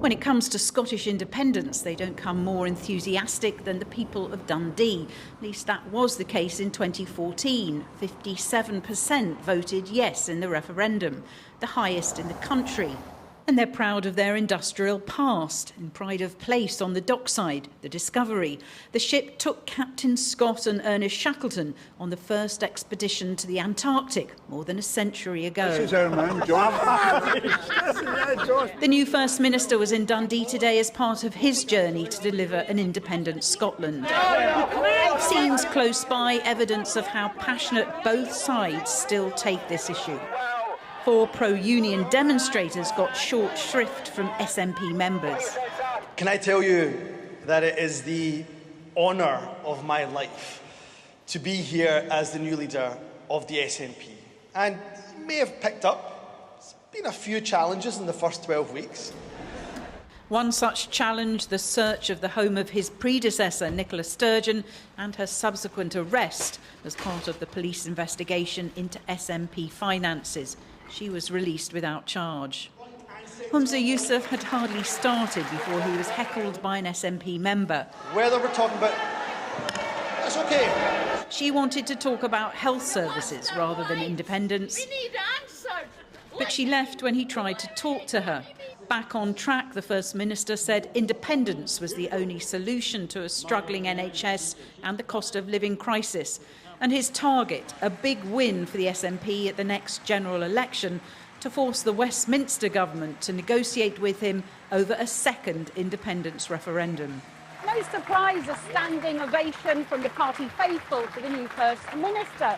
When it comes to Scottish independence, they don't come more enthusiastic than the people of Dundee. At least that was the case in 2014. 57% voted yes in the referendum, the highest in the country. And they're proud of their industrial past, in pride of place on the dockside, the Discovery. The ship took Captain Scott and Ernest Shackleton on the first expedition to the Antarctic more than a century ago. This is our man, John. The new First Minister was in Dundee today as part of his journey to deliver an independent Scotland. Scenes close by, evidence of how passionate both sides still take this issue. 4 pro-union demonstrators got short shrift from SNP members. Can I tell you that it is the honour of my life to be here as the new leader of the SNP. And you may have picked up, there's been a few challenges in the first 12 weeks. One such challenge, the search of the home of his predecessor, Nicola Sturgeon, and her subsequent arrest as part of the police investigation into SNP finances. She was released without charge. Humza Yousef had hardly started before he was heckled by an SNP member. Whether we're talking about... That's okay. She wanted to talk about health services rather than independence. We need answers. But she left when he tried to talk to her. Back on track, the First Minister said independence was the only solution to a struggling NHS and the cost of living crisis. And his target, a big win for the SNP at the next general election, to force the Westminster government to negotiate with him over a second independence referendum. No surprise, a standing ovation from the party faithful to the new First Minister.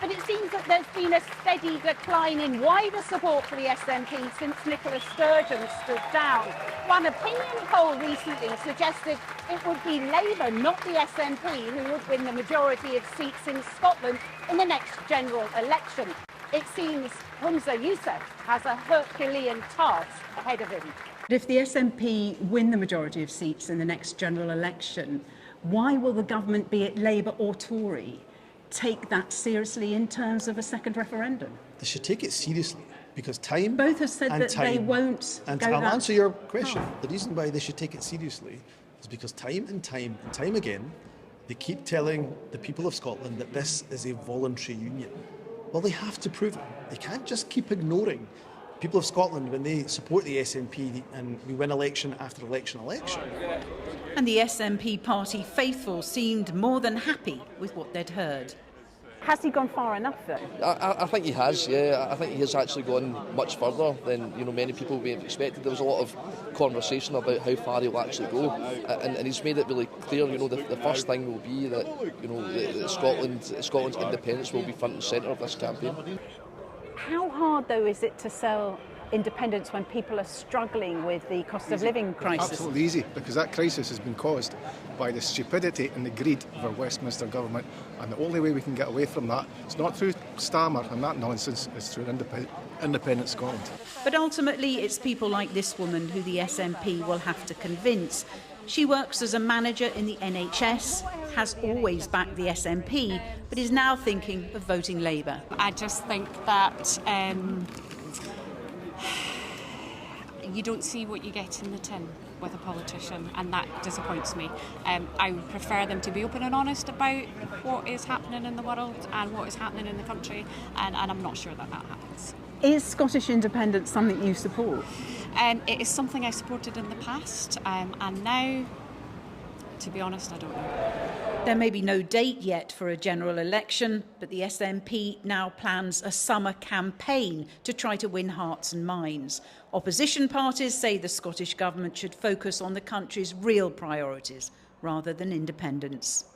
But it seems that there's been a steady decline in wider support for the SNP since Nicola Sturgeon stood down. One opinion poll recently suggested it would be Labour, not the SNP, who would win the majority of seats in Scotland in the next general election. It seems Humza Yousef has a Herculean task ahead of him. But if the SNP win the majority of seats in the next general election, why will the government, be it Labour or Tory, take that seriously in terms of a second referendum? They should take it seriously because time. Both have said that they won't. And go I'll that answer your question. far. The reason why they should take it seriously is because time and time again, they keep telling the people of Scotland that this is a voluntary union. Well, they have to prove it. They can't just keep ignoring people of Scotland when they support the SNP and we win election after election. And the SNP party faithful seemed more than happy with what they'd heard. Has he gone far enough, though? I think he has, yeah. I think he has actually gone much further than many people may have expected. There was a lot of conversation about how far he'll actually go, and he's made it really clear. The first thing will be that that Scotland's independence will be front and centre of this campaign. How hard, though, is it to sell independence when people are struggling with the cost of living crisis? Absolutely easy, because that crisis has been caused by the stupidity and the greed of our Westminster government, and the only way we can get away from that is not through Stammer and that nonsense, it's through independent Scotland. But ultimately, it's people like this woman who the SNP will have to convince. She works as a manager in the NHS, has always backed the SNP, but is now thinking of voting Labour. I just think that you don't see what you get in the tin with a politician, and that disappoints me. I would prefer them to be open and honest about what is happening in the world and what is happening in the country, and I'm not sure that happens. Is Scottish independence something you support? It is something I supported in the past, and now, to be honest, I don't know. There may be no date yet for a general election, but the SNP now plans a summer campaign to try to win hearts and minds. Opposition parties say the Scottish Government should focus on the country's real priorities rather than independence.